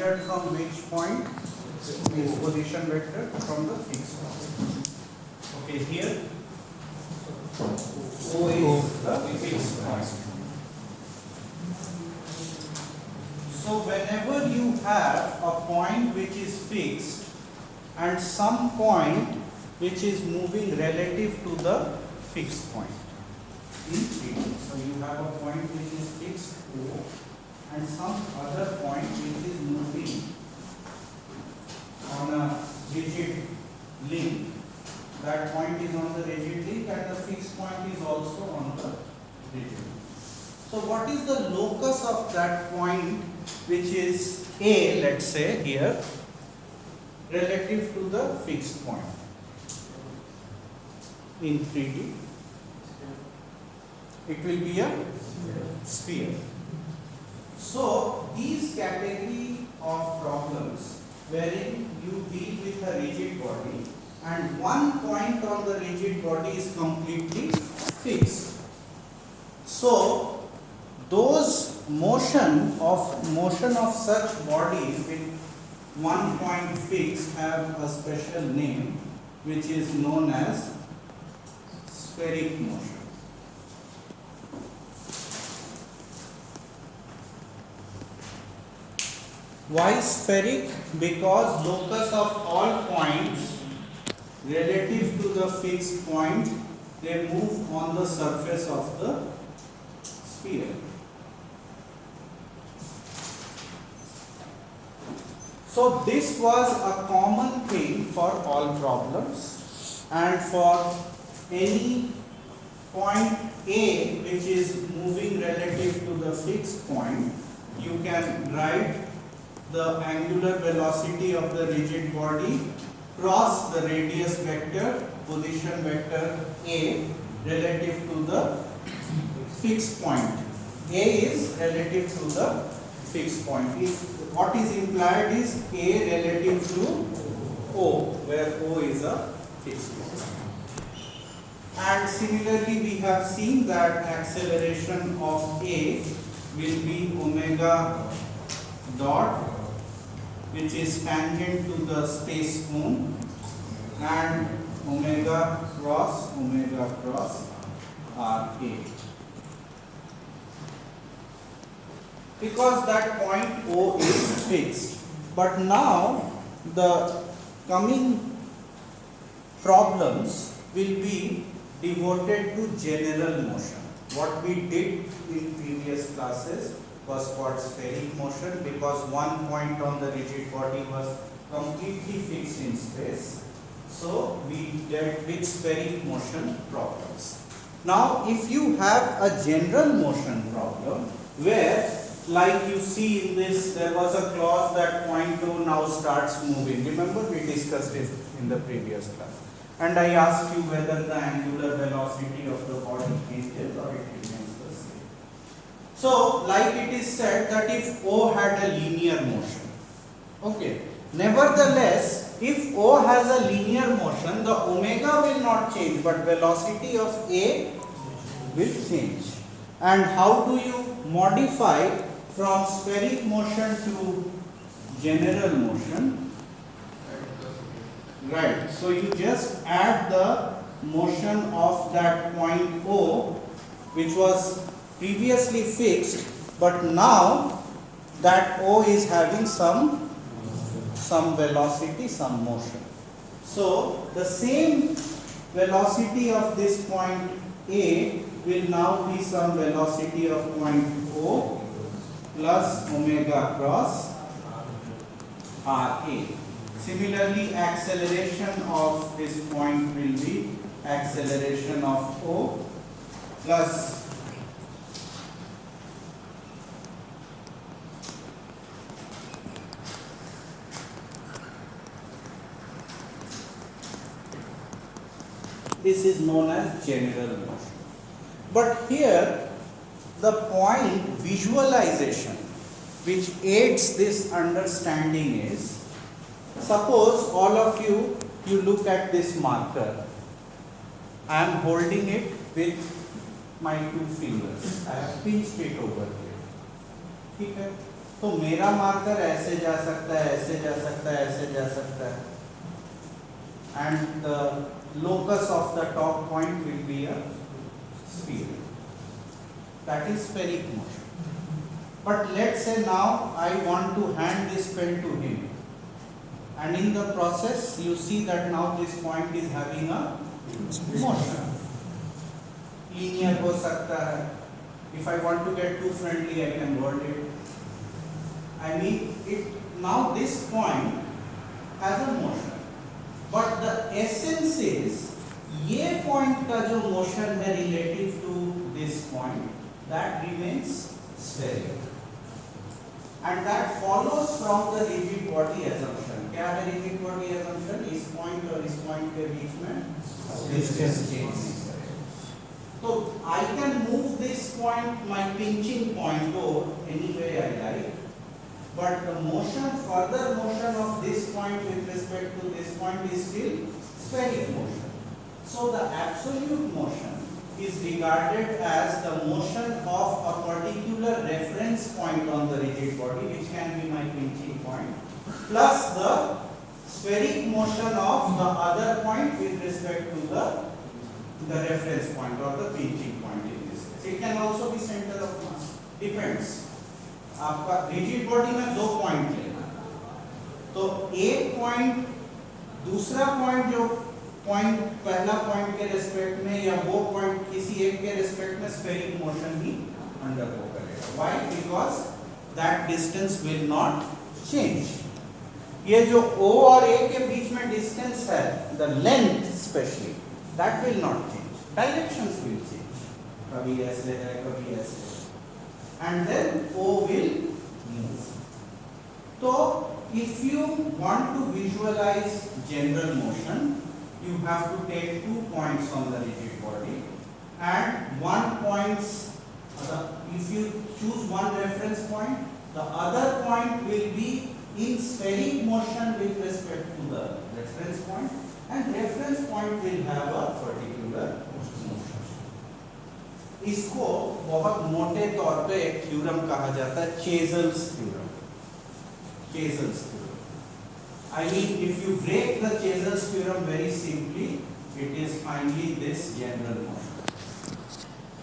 measured from which point? This position vector from the fixed point. Okay, here O is the fixed point. So whenever you have a point which is fixed and some point which is moving relative to the fixed point in 3D. So you have a point which is fixed O and some other point which is moving on a rigid link. That point is on the rigid link and the fixed point is also on the rigid link. So what is the locus of that point which is A, let's say here, relative to the fixed point in 3D? It will be a sphere. So these category of problems wherein you deal with a rigid body and one point on the rigid body is completely fixed. So those motion of such bodies with one point fixed have a special name which is known as spheric motion. Why spheric? Because locus of all points relative to the fixed point, they move on the surface of the sphere. So this was a common thing for all problems, and for any point A which is moving relative to the fixed point, you can write the angular velocity of the rigid body cross the radius vector, position vector A relative to the fixed point. A is relative to the fixed point. What is implied is A relative to O, where O is a fixed point. And similarly, we have seen that acceleration of A will be omega dot, which is tangent to the space cone, and omega cross RA. Because that point O is fixed. But now the coming problems will be devoted to general motion. What we did in previous classes was called spheric motion, because one point on the rigid body was completely fixed in space. So we dealt with spheric motion problems. Now if you have a general motion problem where, like you see in this, there was a clause that point O now starts moving. Remember, we discussed it in the previous class. And I asked you whether the angular velocity of the body changes or it remains the same. So, like it is said that if O had a linear motion, okay. Nevertheless, if O has a linear motion, the omega will not change, but velocity of A will change. And how do you modify from spheric motion to general motion? Right. So you just add the motion of that point O, which was previously fixed, but now that O is having some velocity, some motion. So the same velocity of this point A will now be some velocity of point O plus omega cross RA. Similarly, acceleration of this point will be acceleration of O plus this is known as general motion. But here the point visualization which aids this understanding is, suppose all of you look at this marker. I am holding it with my two fingers. I have pinched it over here. Okay. तो मेरा marker ऐसे जा सकता है, ऐसे जा सकता है, ऐसे जा सकता है, and the locus of the top point will be a sphere. That is spheric motion. But let's say now I want to hand this pen to him, and in the process you see that now this point is having a motion. Linear हो सकता है. If I want to get too friendly, I can roll it. I mean it. Now this point has a motion. But the essence is ये point का जो motion है relative to this point, that remains spherical, and that follows from the rigid body assumption. क्या है rigid body assumption? इस point और इस point के बीच में distance change नहीं करेगा. तो I can move this point, my pinching point, or any way I like. But the motion, further motion of this point with respect to this point is still spheric motion. So the absolute motion is regarded as the motion of a particular reference point on the rigid body, which can be my pinching point, plus the spheric motion of the other point with respect to the reference point or the pinching point in this case. It can also be center of mass. Depends. आपका rigid body में दो point लेना, तो एक point दूसरा point जो point पहला point के रिस्पेक्ट में या वो पॉइंट किसी एक के रिस्पेक्ट में स्फेरिक मोशन ही अंडरगो करेगा. Why? Because that distance will not change. ये जो O और A के बीच में डिस्टेंस है, the length specially, that will not change. Directions will change. कभी ऐसे है, कभी ऐसे, and then O will move. So if you want to visualize general motion, you have to take 2 points on the rigid body, and one points, if you choose one reference point, the other point will be in spheric motion with respect to the reference point, and reference point will have a particular motion. इसको बहुत मोटे तौर पे एक theorem कहा जाता है, Chasles theorem. Chasles theorem. I mean, if you break the Chezer's theorem very simply, it is finally this general motion.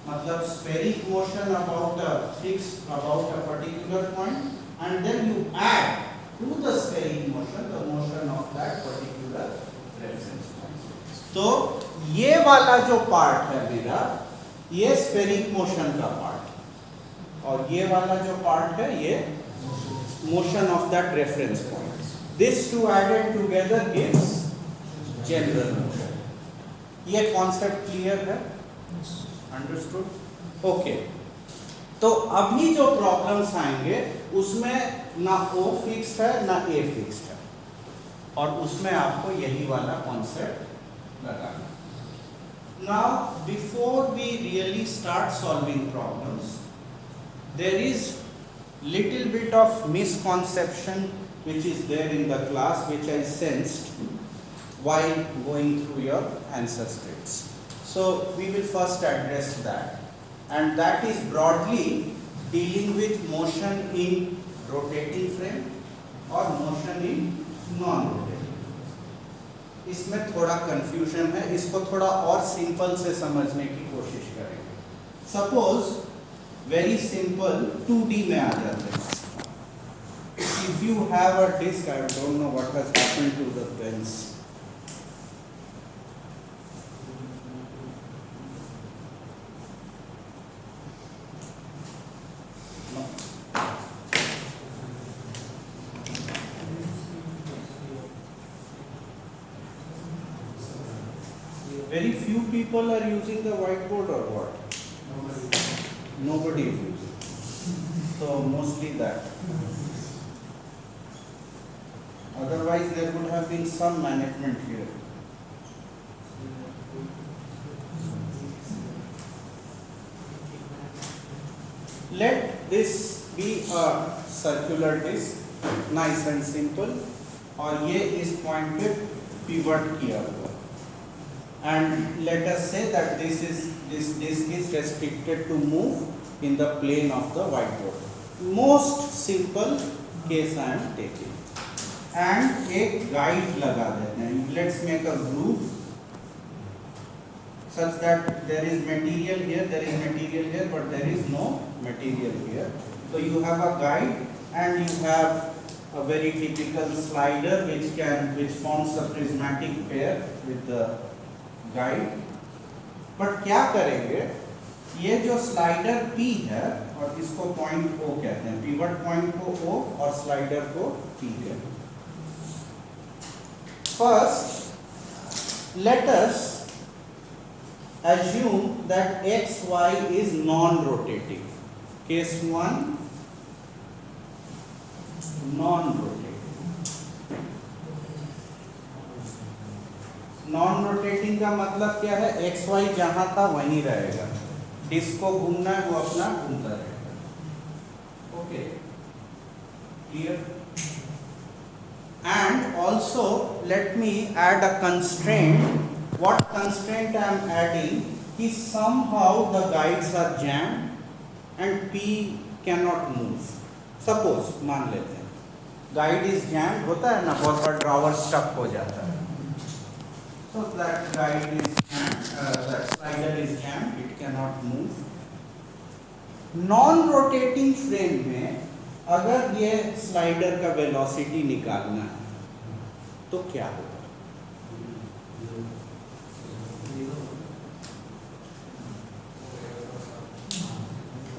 मतलब spheric motion about a particular point, and then you add to the spheric motion the motion of that particular reference point. तो ये वाला जो part है मेरा, ये spheric motion का part, और ये वाला जो पार्ट है ये motion of that reference point. This two added together gives general motion. ये कॉन्सेप्ट क्लियर है? अंडरस्टूड? ओके. तो अभी जो प्रॉब्लम्स आएंगे उसमें ना O फिक्स्ड है ना A फिक्स्ड है, और उसमें आपको यही वाला कॉन्सेप्ट लगाना. Now, before we really start solving problems, there is little bit of misconception which is there in the class, which I sensed while going through your answer scripts. So we will first address that, and that is broadly dealing with motion in rotating frame or motion in non-rotating. इसमें थोड़ा confusion है, इसको थोड़ा और simple से समझने की कोशिश करेंगे. सपोज वेरी सिंपल 2D में आ जाते हैं. If you have a disc, I don't know what has happened to the pens. Very few people are using the whiteboard or what? Nobody is using. So mostly that. Otherwise there would have been some management here. Let this be a circular disc, nice and simple, और ये इस point पे pivot किया हुआ. And let us say that this disc is restricted to move in the plane of the whiteboard. Most simple case I am taking and एक guide लगा देते हैं. Let's make a group such that there is material here, there is material here, but there is no material here. So you have a guide and you have a very typical slider which forms a prismatic pair with the guide. But क्या करेंगे, ये जो slider P है और इसको point O कहते हैं, pivot point को O और स्लाइडर को P कहते हैं. First, let us assume that xy is non-rotating. Case 1, non-rotating. Non-rotating का मतलब क्या है, xy जहां था वहीं रहेगा, डिस्क को घूमना है वो अपना घूमता रहेगा. Okay, clear? And also let me add a constraint. What constraint I am adding is somehow the guides are jammed and P cannot move. Suppose मान लेते हैं guide is jammed, होता है ना, बहुत बार ड्रॉवर स्टक हो जाता है. So that guide is jammed, that slider is jammed, it cannot move. Non-rotating frame में अगर ये स्लाइडर का वेलोसिटी निकालना है तो क्या होगा?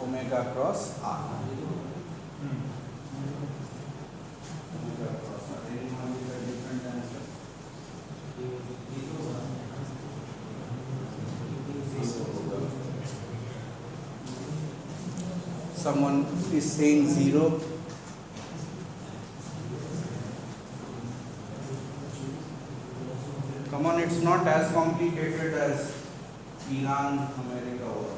Omega cross r. Someone is saying 0. Come on, it's not as complicated as Iran, America or.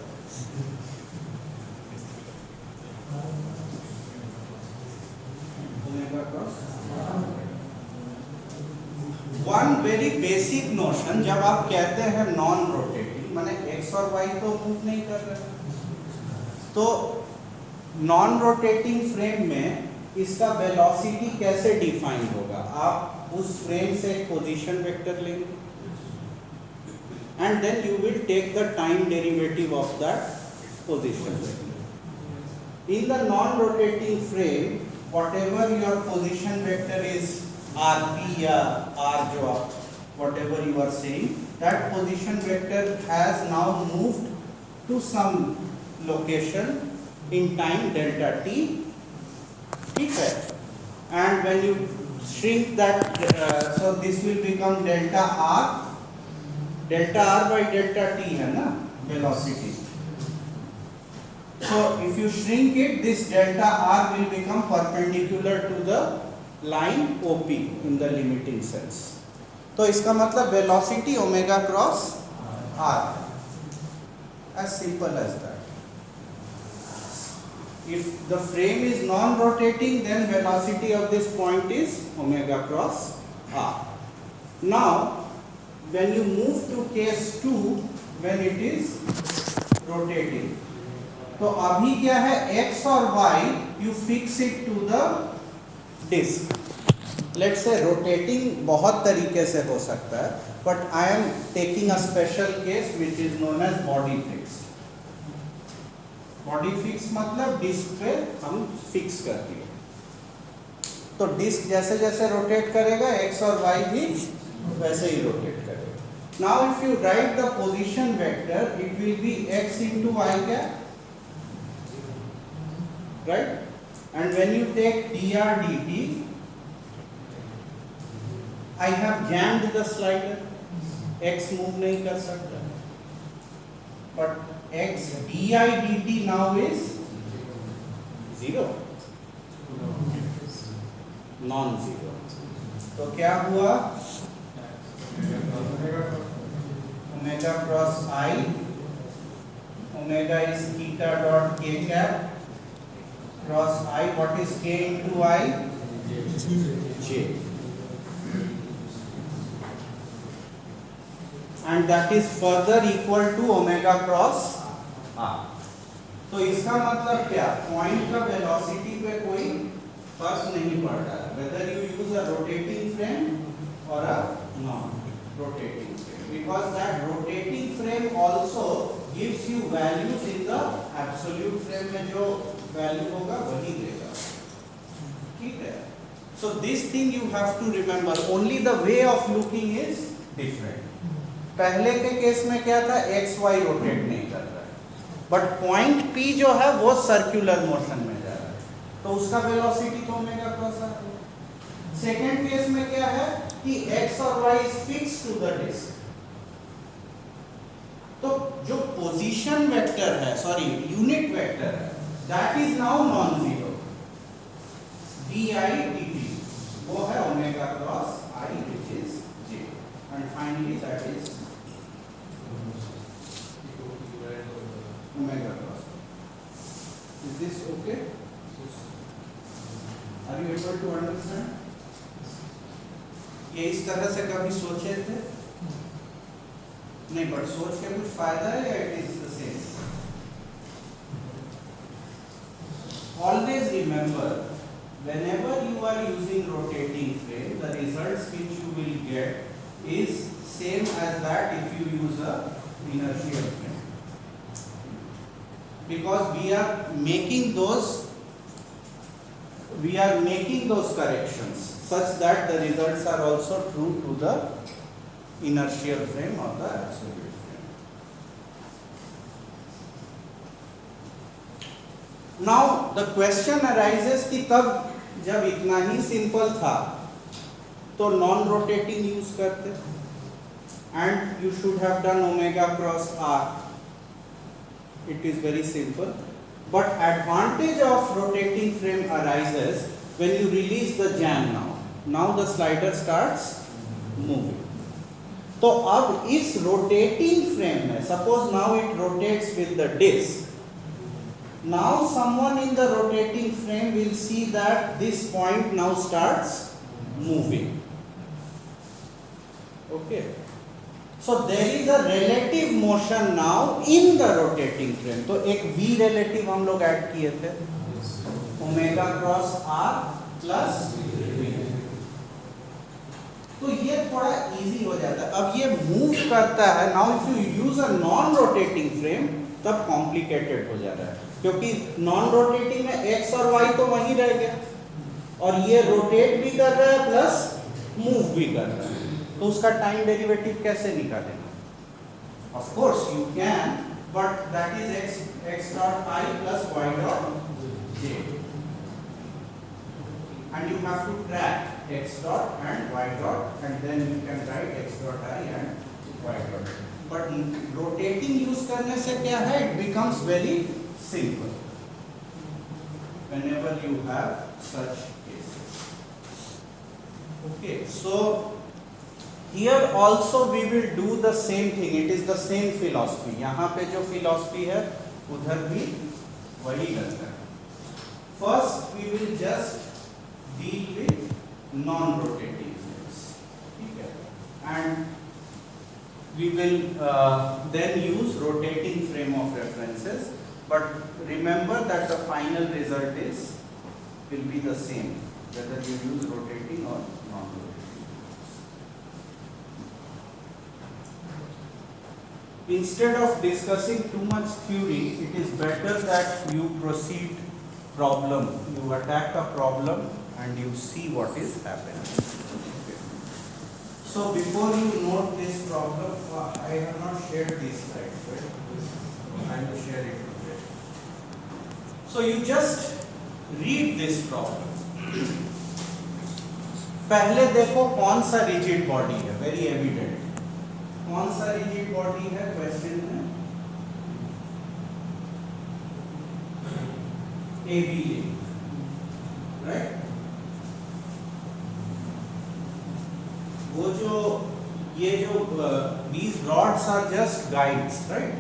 One very basic notion, जब आप कहते हैं नॉन रोटेटिंग, माने x और y तो मूव नहीं कर रहे, तो नॉन रोटेटिंग फ्रेम में इसका वेलोसिटी कैसे डिफाइन होगा? आप उस फ्रेम से एक पोजीशन वेक्टर लेंगे and then you will take the time derivative of that position vector. In the non-rotating frame, whatever your position vector is, rp या r जो आप whatever you are saying, that position vector has now moved to some location in time delta t. ठीक है? And when you shrink that, so this will become delta r by delta t है ना velocity. So if you shrink it, this delta r will become perpendicular to the line OP in the limiting sense. तो इसका मतलब velocity omega cross r, as simple as that. If the frame is non-rotating, then velocity of this point is omega cross r. Now, when you move to case 2, when it is rotating, तो अभी क्या है, x और y you fix it to the disk. Let's say rotating बहुत तरीके से हो सकता है, but I am taking a special case which is known as body fix. Body fix मतलब डिस्क पे हम फिक्स कर दिए, तो डिस्क जैसे जैसे रोटेट करेगा x और y भी वैसे ही रोटेट करेगा. Now if you write the position vector, it will be x into y cap. Right? And when you take dr dt, I have jammed the slider, x move नहीं कर सकता, but x di dt now is 0, non-zero. तो क्या हुआ? Omega cross I, omega is theta dot k cap cross I. What is k into I? J. And that is further equal to omega cross r. तो इसका मतलब क्या, point का velocity पे कोई फर्क नहीं पड़ रहा है, whether you use a rotating frame और a non rotating frame, because that rotating frame also gives you values in the absolute frame में जो वैल्यू होगा वही देगा, ठीक है। So this thing you have to remember, only the way of looking is different. पहले के case में क्या था, एक्स वाई रोटेट नहीं कर रहा है, बट पॉइंट पी जो है वो सर्कुलर मोशन में जा रहा है, तो उसका वेलोसिटी तो ओमेगा क्रॉस आर होगा। सेकेंड केस में क्या है कि एक्स और y is fix to the disc, तो जो पोजीशन वेक्टर है, सॉरी यूनिट वेक्टर है, that is now non zero, d i d t वो है omega cross i which is j, and finally that is omega cross. Is this okay? Are you able to understand? ये इस तरह से कभी सोचे थे? नहीं, बट सोच के कुछ फायदा है या it is the same? Always remember, whenever you are using rotating frame, the results which you will get is same as that if you use a inertial frame. Because we are making those corrections such that the results are also true to the inertial frame or the absolute frame. Now the question arises कि तब जब इतना ही simple था तो non rotating use करते, and you should have done omega cross r. It is very simple, but advantage of rotating frame arises when you release the jam. Now the slider starts moving. तो अब इस rotating frame में, suppose now it rotates with the disc, now someone in the rotating frame will see that this point now starts moving, okay. So there is a relative motion now in the rotating frame. तो एक v relative हम लोग add किए थे, omega cross r plus v, तो ये थोड़ा easy हो जाता है। अब ये मूव करता है, now if you use a non rotating frame तब कॉम्प्लिकेटेड हो जा रहा है, क्योंकि नॉन रोटेटिंग में x और y तो वहीं रह गया, और ये रोटेट भी कर रहा है प्लस मूव भी कर रहा है, तो उसका टाइम डेरिवेटिव कैसे निकालेंगे? Of course you can, but that is x dot I plus y dot j, and you have to track x dot and y dot, and then you can write x dot I and y dot. But rotating use करने से क्या है? It becomes very simple whenever you have such cases. Okay, so here also we will do the same thing. It is the same philosophy. यहाँ पे जो philosophy है उधर भी वही रहता है. First we will just deal with non-rotating frames, ठीक है? And we will then use rotating frame of references. But remember that the final result will be the same whether you use rotating or non-rotating. Instead of discussing too much theory, it is better that you proceed problem. You attack a problem and you see what is happening. Okay. So before you note this problem, I have not shared these slides, right? I will share it today. So you just read this problem. पहले देखो कौन सा rigid body है, very evident. कौन सा rigid body है question में? ABA, right? वो जो ये जो these rods are just guides, right?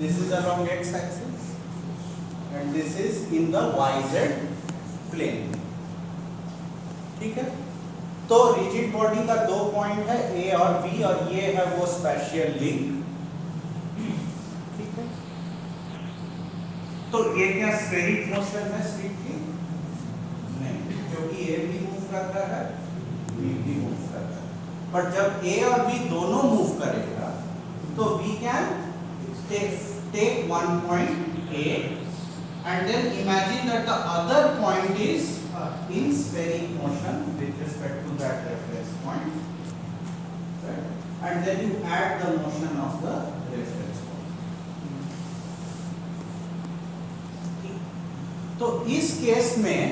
This is along x axis and this is in the YZ plane, ठीक है? तो रिजिड बॉडी का दो पॉइंट है ए और बी, और ये है वो स्पेशियल लिंक, ठीक है? तो ये क्या स्फेरिक मोशन है स्ट्रिक्टली? नहीं, क्योंकि ए भी मूव कर रहा है, बी भी मूव कर रहा है। बट जब ए और बी दोनों मूव करेगा तो we can take one point A and then imagine that the other point is in spheric motion with respect to that reference point, right? And then you add the motion of the reference point. तो इस case में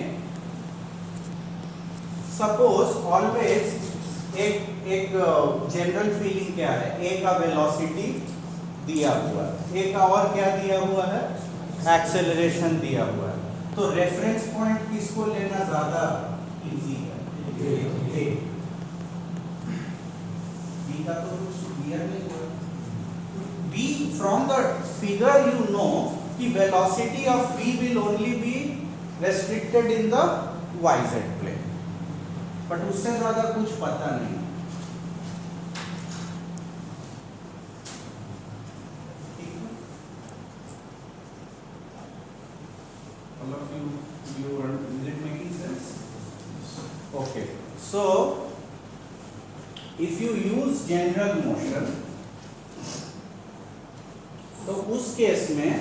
suppose always एक general feeling क्या है, ए का velocity दिया हुआ है, ए का और क्या दिया हुआ है, एक्सेलरेशन दिया हुआ है। तो रेफरेंस पॉइंट किसको लेना ज्यादा इजी है? ए। बी का तो कुछ क्लियर नहीं हुआ। B from the figure you know कि velocity of B will only be restricted in the YZ plane, but उससे ज्यादा कुछ पता नहीं। All of you are, is it making sense? Okay, so if you use general motion, तो उस case में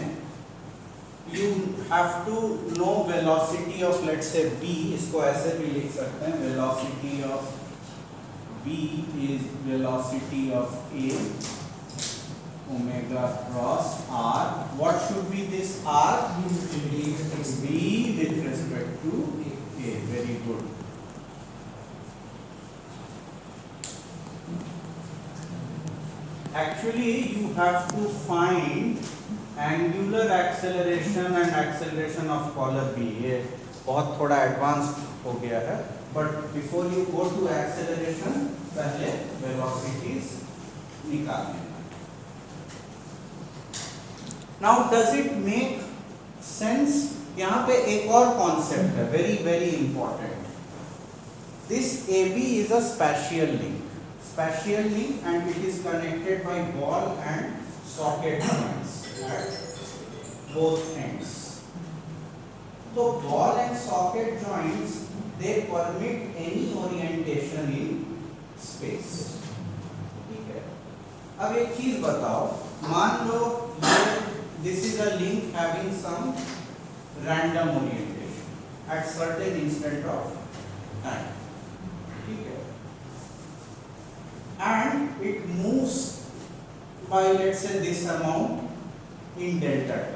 you have to know velocity of, let's say, b, इसको ऐसे भी लिख सकते हैं, velocity of b is velocity of a omega cross r. What should be this r? b with respect to a. Very good. Actually you have to find angular acceleration and acceleration of color b. ये बहुत थोड़ा advanced हो गया है, but before you go to acceleration पहले velocities निकालने। Now does it make sense? यहाँ पे एक और कॉन्सेप्ट है, very very important. This AB is a spatial link, and it is connected by ball and socket points at both ends. So ball and socket joints, they permit any orientation in space. ठीक है? अब एक चीज बताओ, मान लो this is a link having some random orientation at certain instant of time. ठीक है? And it moves by, let's say, this amount in delta t.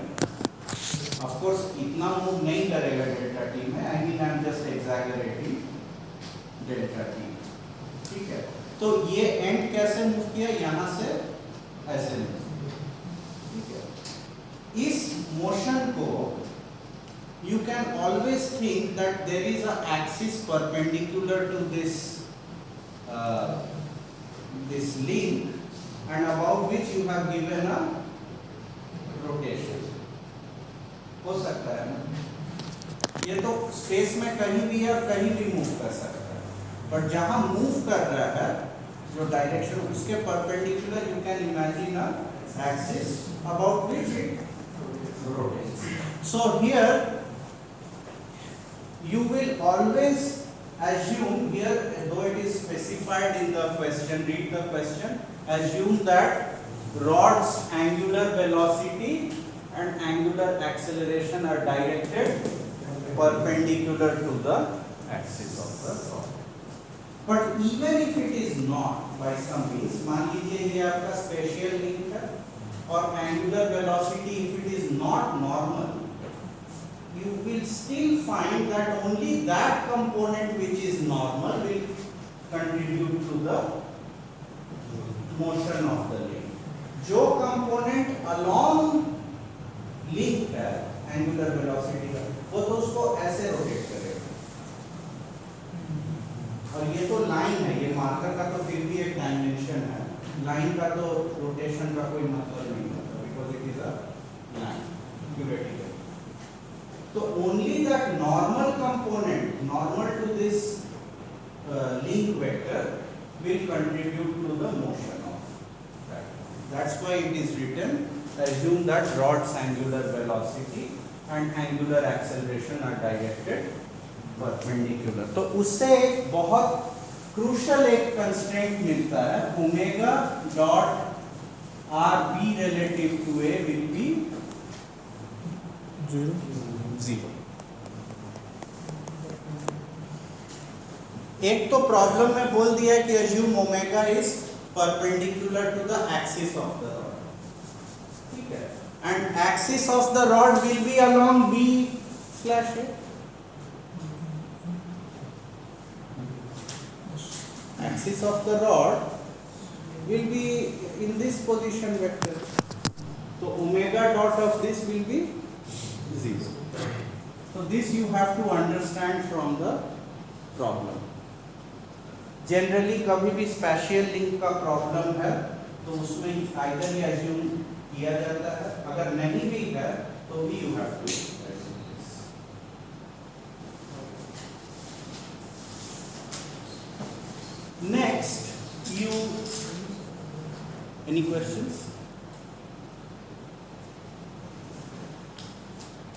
Of course, इतना मूव नहीं करेगा delta t में, I mean I'm just exaggerating delta t. ठीक है? तो ये एंड कैसे मूव किया, यहाँ से ऐसे मूव। ठीक है? इस मोशन को you can always think that there is a axis perpendicular to this link, and above which you have given a rotation. हो सकता है ना? ये तो स्पेस में कहीं भी या कहीं भी मूव कर सकता है, बट जहां मूव कर रहा है जो डायरेक्शन, उसके perpendicular you can imagine a axis about which it rotates. So here you will always assume, here though it is specified in the question, read the question, assume that rod's angular velocity and angular acceleration are directed perpendicular to the axis of the rod. But even if it is not, by some means, मान लीजिए ये आपका spatial link है, और angular velocity if it is not normal, you will still find that only that component which is normal will contribute to the motion of the link. जो component along link है angular velocity का, वो तो उसको ऐसे rotate करेगा। और ये तो लाइन है, ये मार्कर का तो फिर भी एक डायमेंशन है, लाइन का तो रोटेशन का कोई मतलब नहीं होता, because it is a line theoretically. So only that normal component, normal to this link vector, will contribute to the motion of that. That's why it is written, assume that rod's angular velocity and angular acceleration are directed perpendicular. तो उससे एक बहुत crucial एक constraint मिलता है, omega dot r B relative to a will be zero. एक तो problem में बोल दिया है कि assume omega is perpendicular to the axis of the rod, ठीक है, and axis of the rod will be along b slash a. Axis of the rod will be in this position vector. So omega dot of this will be 0. So this you have to understand from the problem. Generally कभी भी spatial link का problem है तो उसमें either ही assume किया जाता है, अगर नहीं भी है तो भी you have to assume this. Next, any questions?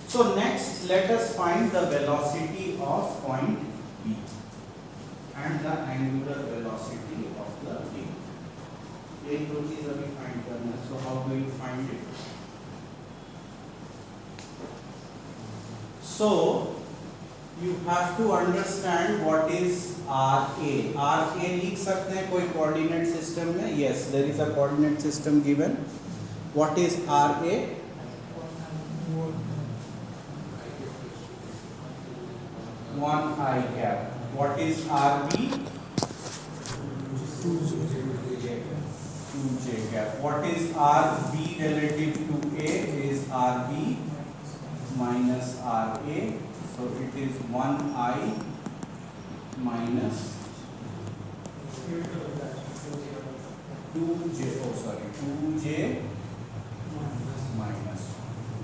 So next, let us find the velocity of point B and the angular velocity of the link. ये दो चीज अभी find करना है. So how do you find it? So you have to understand what is RA. RA लिख सकते हैं कोई coordinate system में? Yes, there is a coordinate system given. What is RA? One I gap. What is RB? 2J gap. What is RB relative to A? Is RB minus RA. So it is 1I minus 2J, 2J minus,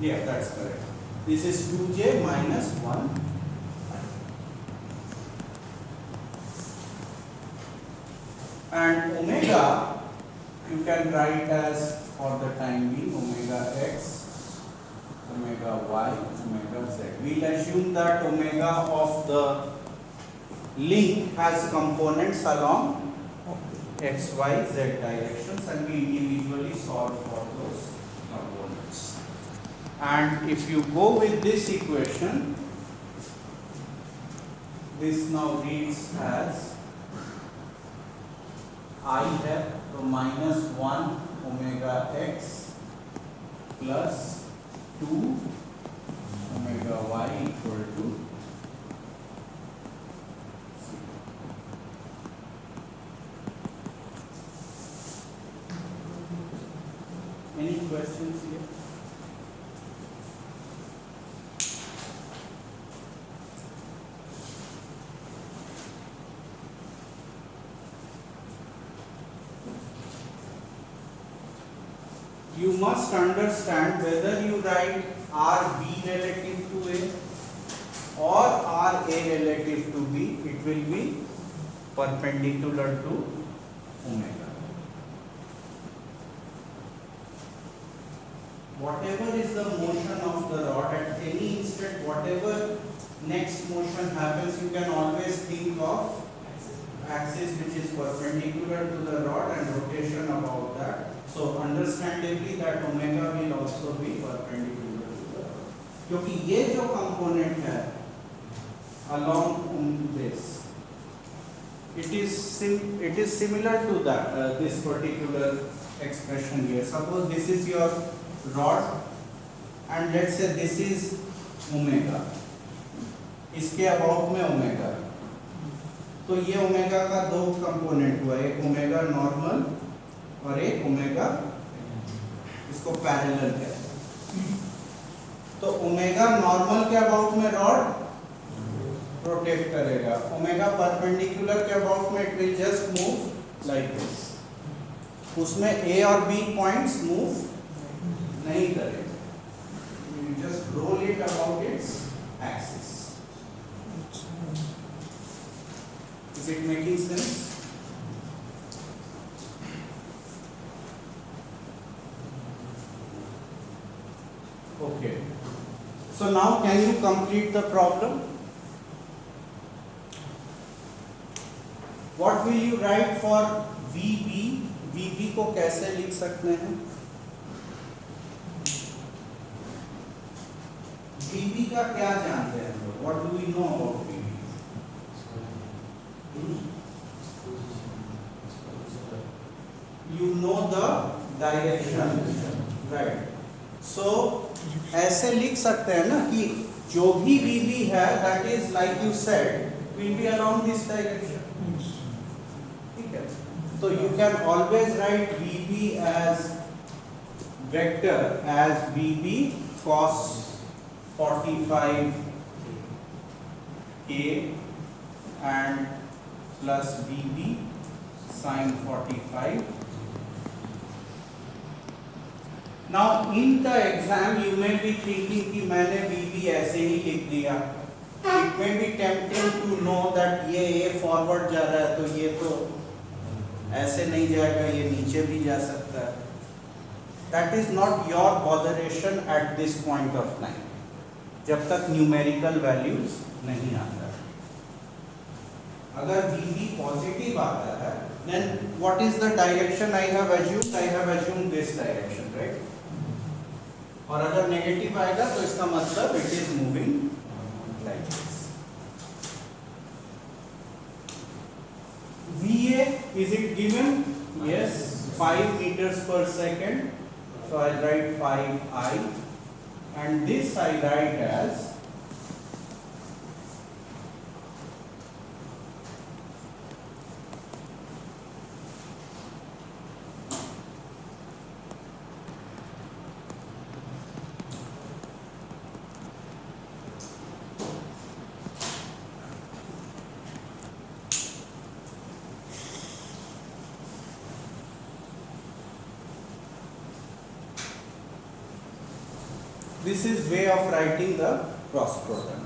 yeah, that's correct. This is 2J minus 1. And omega you can write as, for the time being, omega x, omega y, omega z. We'll assume that omega of the link has components along x, y, z directions, and we individually solve for those components. And if you go with this equation, this now reads as I है तो minus 1 omega x plus 2 omega y equal to 0. Any questions here? You must understand whether you write RB relative to A or RA relative to B, it will be perpendicular to omega. Whatever is the motion of the rod at any instant, whatever next motion happens, you can always think of axis which is perpendicular to the rod and rotation about that. So understandably that omega will also be perpendicular to the rod. क्योंकि ये जो component है along this, it is similar to that this particular expression here. Suppose this is your rod and let's say this is omega. इसके about में omega. तो ये omega का दो कंपोनेंट हुआ, एक ओमेगा नॉर्मल और एक ओमेगा इसको पैरेलल है. तो ओमेगा नॉर्मल के अबाउट में रॉड रोटेट करेगा, ओमेगा परपेंडिकुलर के अबाउट में it will just move like this. उसमें ए और बी पॉइंट्स मूव नहीं करेगा, you just roll it about its axis. Is it making sense? Okay. So So now can you complete the problem? What will you write for VB? VB को कैसे लिख सकते हैं? VB का क्या जानते हैं हम लोग? What do we know about VB? You know the direction, right? So ऐसे लिख सकते हैं ना कि जो भी VB है, that is like you said, will be along this direction. ठीक है? So you can always write VB as vector as VB cos 45 K and plus VB sin 45. Now in the exam you may be thinking कि मैंने VB ऐसे ही लिख दिया. It may be tempting to know that ये forward जा रहा है तो ये तो ऐसे नहीं जाएगा, ये नीचे भी जा सकता है. That is not your botheration at this point of time. जब तक न्यूमेरिकल वैल्यूज नहीं आता है. अगर VB पॉजिटिव आता है, then what is the direction I have assumed? I have assumed this direction, right? और अगर नेगेटिव आएगा तो इसका मतलब it is moving like this. VA is it given? Yes, 5 meters per second. So I write 5I, and this I write as this is way of writing the cross product.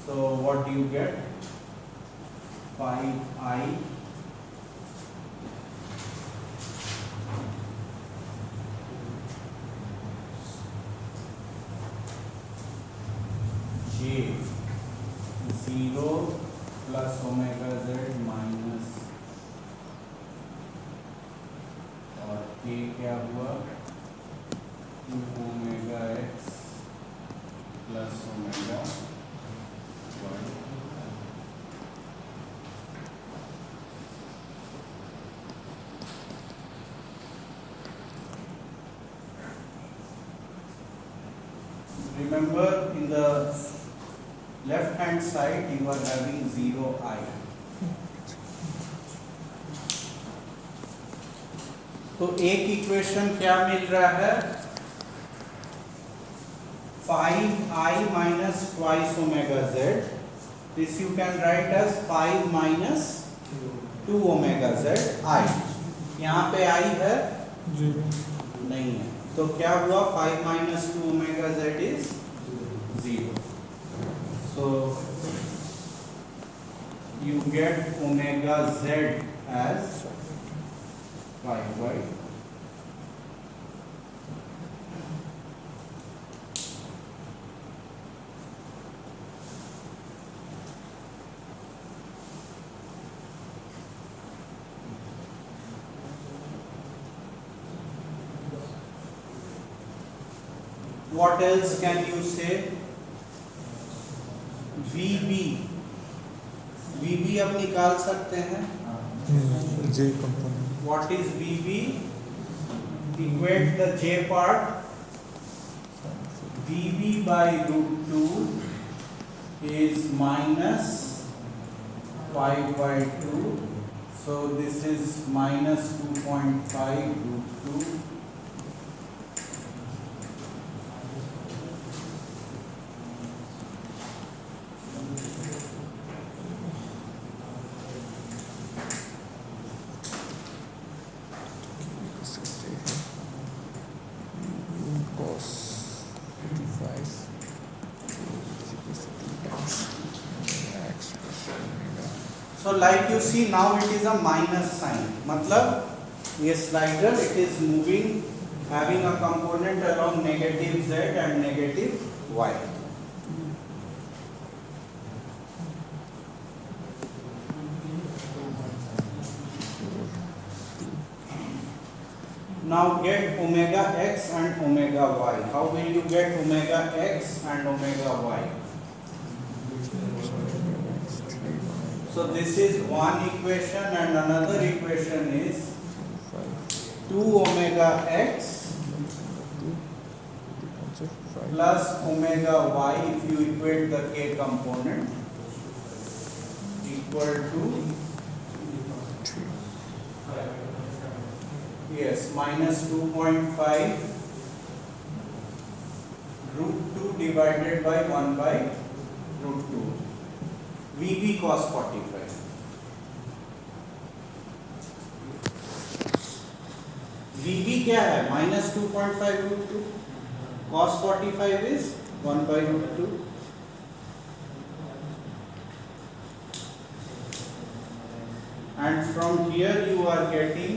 So what do you get? 5I J 0 plus omega z minus और K क्या हुआ? 2 omega x plus omega y. Remember, in the left hand side you are having 0I. तो एक equation क्या मिल रहा है? 5I minus twice omega z. This you can write as 5 minus 2 omega z I. यहाँ पे I है? नहीं है. तो क्या हुआ? 5 minus 2 omega z is 0. So you get omega z as 5y. What else can you say? VB. VB अब निकाल सकते हैं. J component. What is VB? Equate the J part. VB by root 2 is minus 5 by 2. So this is minus 2.5 root 2. So like you see now it is a minus sign. मतलब ये slider it is moving having a component along negative z and negative y. Now get omega x and omega y. How will you get omega x and omega y? So this is one equation and another equation is 2 omega x plus omega y if you equate the k component equal to yes minus 2.5 root 2 divided by 1 by root 2 VB cos 45. VB क्या है minus 2.5 root 2 cos 45 is 1 by root 2. And from here you are getting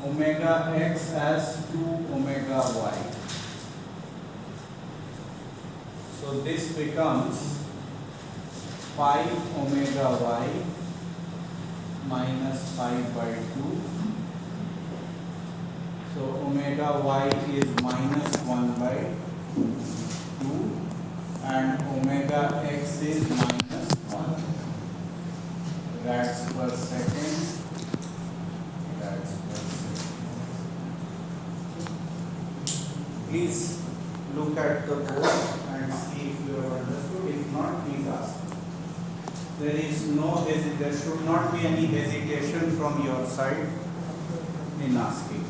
omega x as 2 omega y. So this becomes 5 omega y minus 5 by 2. So omega y is minus 1 by 2 and omega x is minus 1. Rads per second. Rads per second. Please look at the board and see if you have understood. If not, please ask. There is no there should not be any hesitation from your side in asking.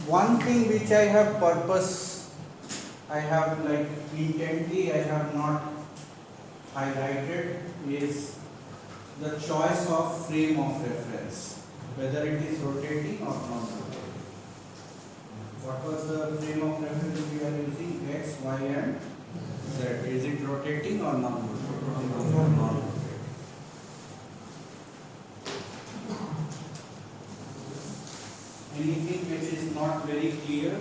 One thing which I have like intently I have not highlighted is the choice of frame of reference, whether it is rotating or non-rotating. What was the frame of reference we are using? X, Y and Z. Is it rotating or non-rotating? Non-rotating. Anything which is not very clear?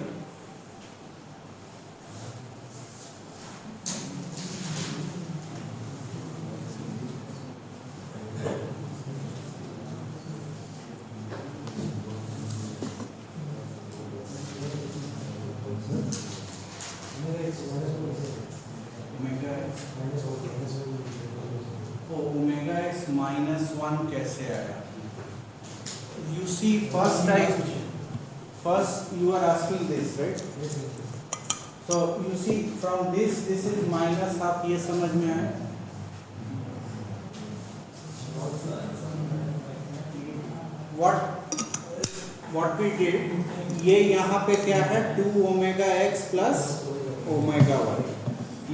Omega x. Oh, omega x minus 1 कैसे आया? You see, first you are asking this, right? So you see from this is minus half. ये समझ में आया? What we did, ये यहाँ पे क्या है 2 omega x plus omega y.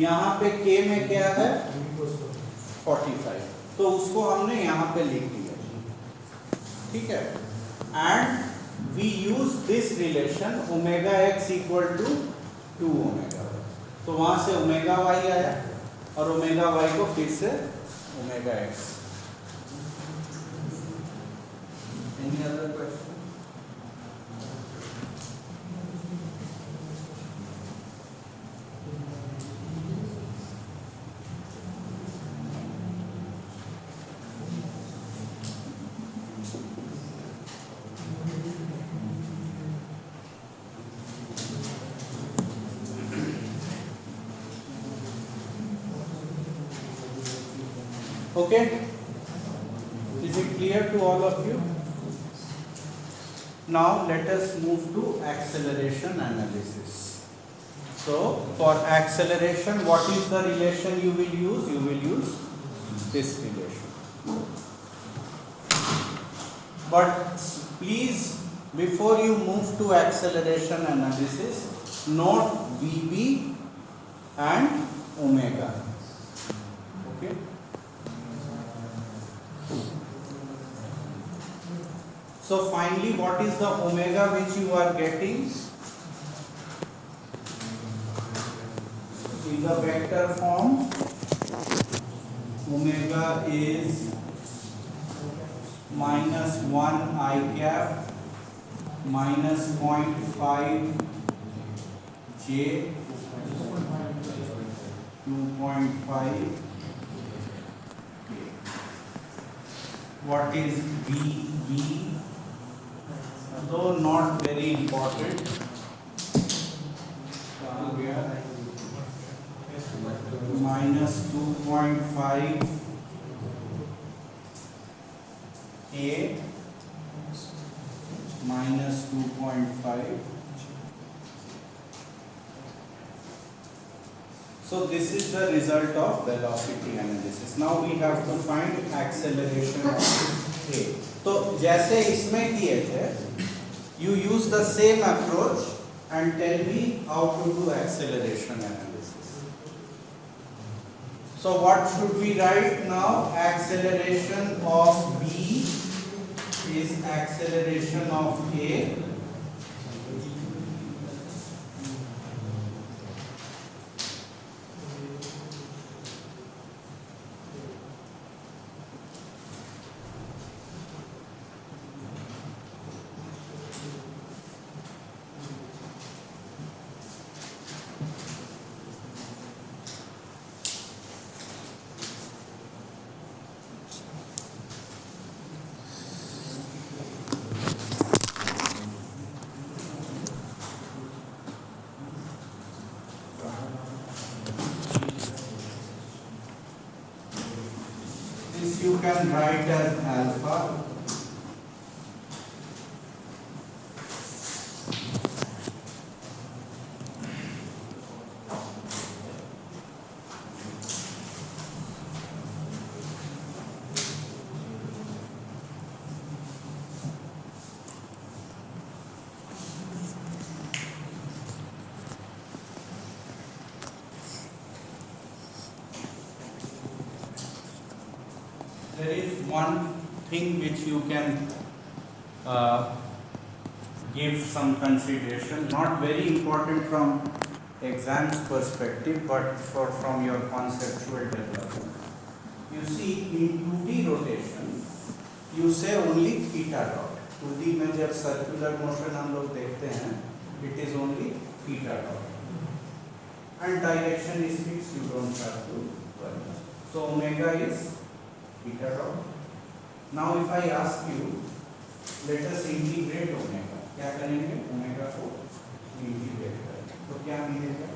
यहाँ पे k में क्या है 45. तो उसको हमने यहाँ पे लिख दिया, ठीक है. And we use this relation omega x equal to 2 omega y. तो वहाँ से ओमेगा y आया और ओमेगा y को फिर से omega x. Any other question? Okay, is it clear to all of you? Now let us move to acceleration analysis. So for acceleration, what is the relation you will use? You will use this relation. But please, before you move to acceleration analysis, note VB and omega. Okay. So finally, what is the omega which you are getting? In the vector form, omega is minus 1 I cap minus 0.5 j 2.5. What is VB? Though not very important. Minus 2.5 A minus 2.5. So this is the result of velocity analysis. Now we have to find acceleration of A. तो जैसे इसमें किए थे, you use the same approach and tell me how to do acceleration analysis. So what should we write now? Acceleration of B is acceleration of A you can write as alpha there is one thing which you can give some consideration, not very important from exams perspective, but from your conceptual development. You see, in 2D rotation, you say only theta dot. 2D में जब circular motion हम लोग देखते हैं, it is only theta dot. And direction is fixed, you don't have to worry. So omega is theta dot. Now if I ask you, let us integrate omega. क्या करेंगे? Omega को integrate करें तो क्या मिलेगा?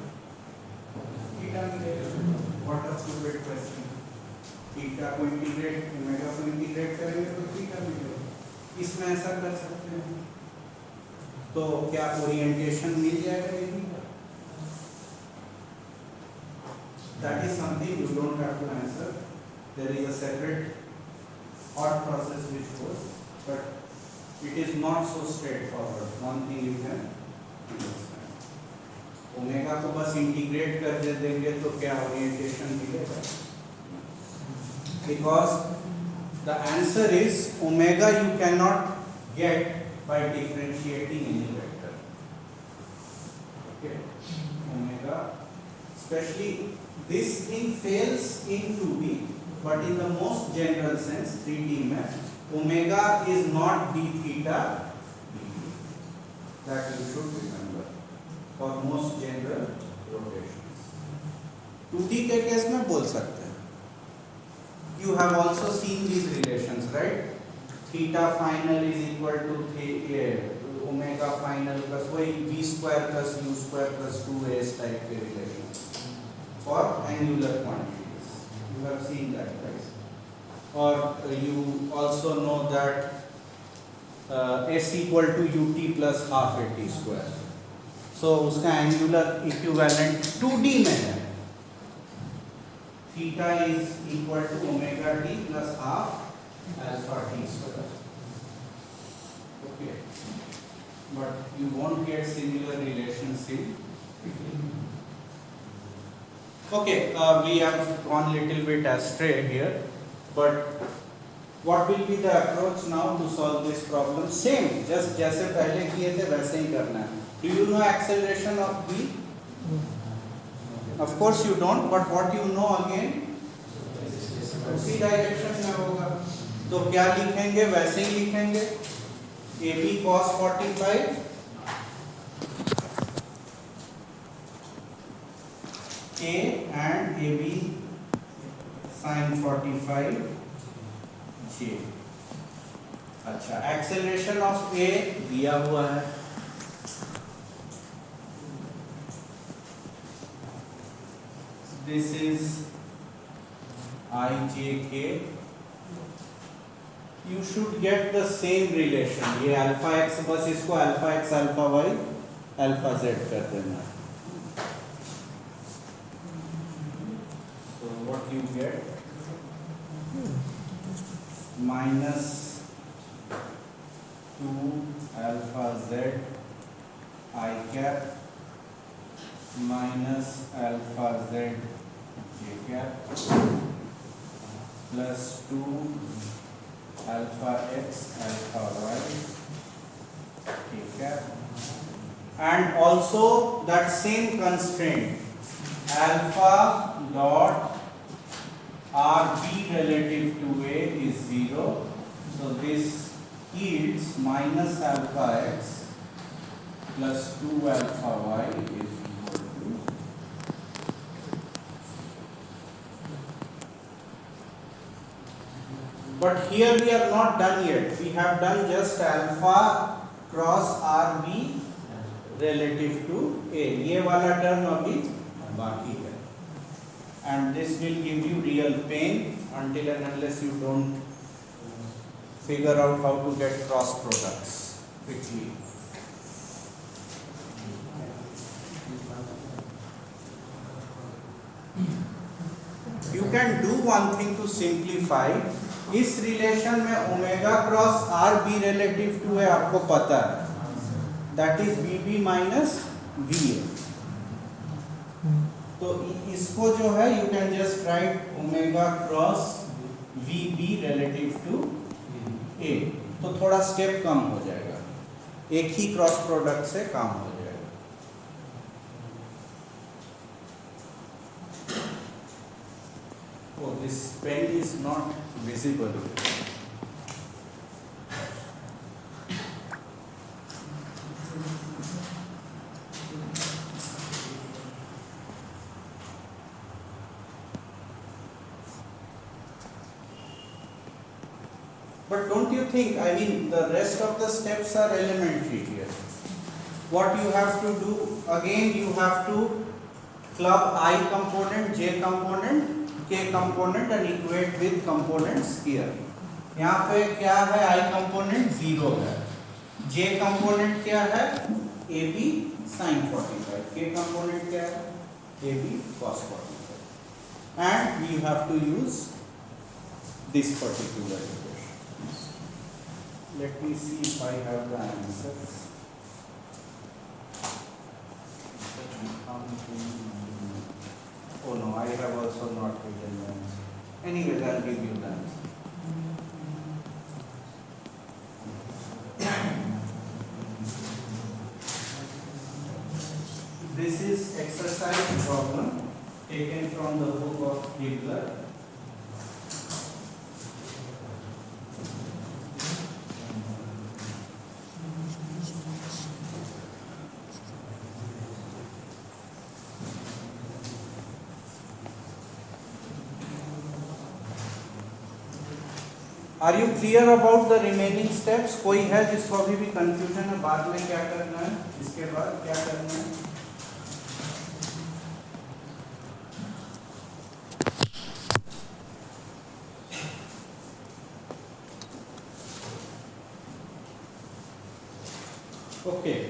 थीटा मिलेगा. What a stupid question. Theta को integrate, omega को इंटीग्रेट करेंगे तो थीटा मिलेगा. इसमें ऐसा कर सकते हैं. तो क्या ओरिएंटेशन मिल जाएगा यही? That is something you don't have to answer. There is a separate thought process which goes, but it is not so straightforward. One thing you can understand. Omega को बस इंटीग्रेट कर देंगे तो क्या ओरिएंटेशन मिलेगा? Because the answer is omega you cannot get by differentiating any vector. Okay, omega, especially this thing fails in 2D, but in the most general sense, 3D में omega is not d theta dt. That you should remember for most general rotations. 2D के case में बोल सकते हैं. You have also seen these relations, right? Theta final is equal to omega final plus वही v square plus u square plus 2a type के relations for angular quantities. You have seen that, right? Or you also know that S equal to ut plus half at square. So उसका angular equivalent 2D में है, theta is equal to omega t plus half alpha t square. Okay, but you won't get similar relations in. Okay, we have gone little bit astray here, but what will be the approach now to solve this problem? Same, just जैसे पहले किए थे वैसे ही करना है. Do you know acceleration of b? Of course you don't, but what you know again? उसी direction में होगा. तो क्या लिखेंगे? वैसे ही लिखेंगे. AB cos 45 A and AB sin 45 J. अच्छा, एक्सेलरेशन ऑफ A दिया हुआ है. This is IJK. You should get the same relation. ये अल्फा एक्स, बस इसको alpha x alpha y alpha z कर देना. So what you get? Minus 2 alpha z I cap minus alpha z j cap plus 2 alpha x alpha y k cap, and also that same constraint alpha dot rb relative to a is 0, so this yields minus alpha x plus 2 alpha y is equal to. But here we are not done yet. We have done just alpha cross RB relative to A. ये वाला term अभी बाकी है. And this will give you real pain until and unless you don't figure out how to get cross products quickly. You can do one thing to simplify. इस relation में omega cross R B relative to है, आपको पता है, that is V B minus V A. तो इसको जो है you can just write omega cross V B relative to A. तो थोड़ा स्टेप कम हो जाएगा, एक ही क्रॉस प्रोडक्ट से काम हो जाएगा. Oh, this pen is not visible. But don't you think, I mean, the rest of the steps are elementary here. What you have to do, again you have to club I component, J component, K component and equate with components here. यहाँ पे क्या है? I component 0 है, J component क्या है? AB sin 45, K component क्या है? AB cos 45, and we have to use this particular equation. Let me see if I have the answers. Oh no, I have also not written the answer. Anyways, I'll give you the answer. This is exercise problem taken from the book of Kibler. Are you clear about the remaining steps? कोई है जिसको अभी भी confusion है बाद में क्या करना है, इसके बाद क्या करना है? Okay.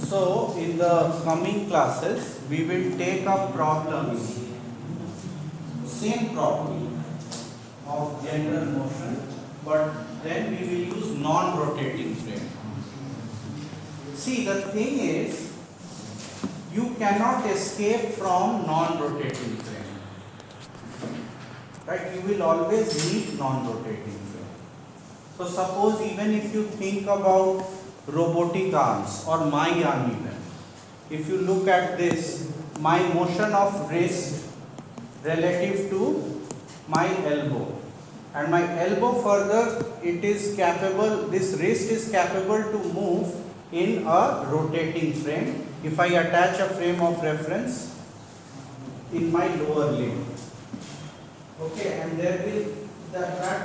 So, in the coming classes, we will take up problems, same problem of general motion, but then we will use non-rotating frame. See, the thing is, you cannot escape from non-rotating frame. Right? You will always need non-rotating frame. So, suppose even if you think about robotic arms or my arm even, if you look at this, my motion of wrist relative to my elbow, and my elbow further, it is capable, this wrist is capable to move in a rotating frame if I attach a frame of reference in my lower limb. Okay, and that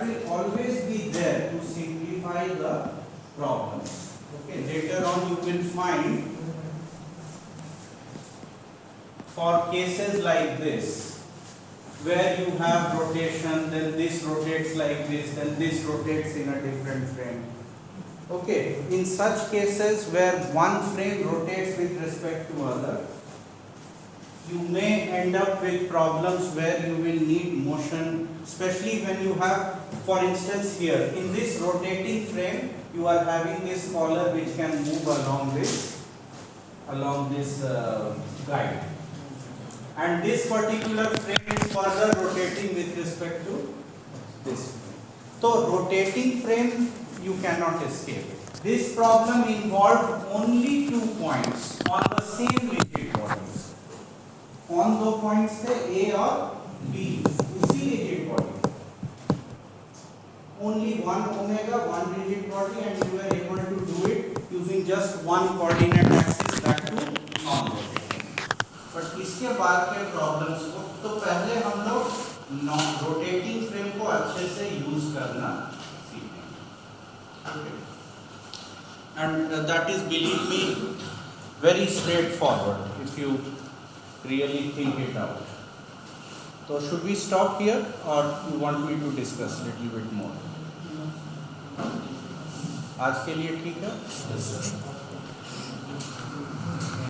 will always be there to simplify the problems. Okay, later on you will find for cases like this, where you have rotation, then this rotates like this, then this rotates in a different frame. Okay, in such cases where one frame rotates with respect to other, you may end up with problems where you will need motion, especially when you have, for instance here, in this rotating frame, you are having this collar which can move along this guide. And this particular frame is further rotating with respect to this frame. So, rotating frame you cannot escape. This problem involved only 2 points on the same rigid body. On दो points थे A और B, उसी rigid body. Only one omega, one rigid body, and you were able to do it using just one coordinate axis, that too non-rotating. But इसके बाद के problems को तो पहले हम लोग rotating frame को अच्छे से use करना सीखेंगे. Okay. And that is, believe me, very straightforward if you really think it out. So should we stop here or you want me to discuss little bit more? आज के लिए ठीक है?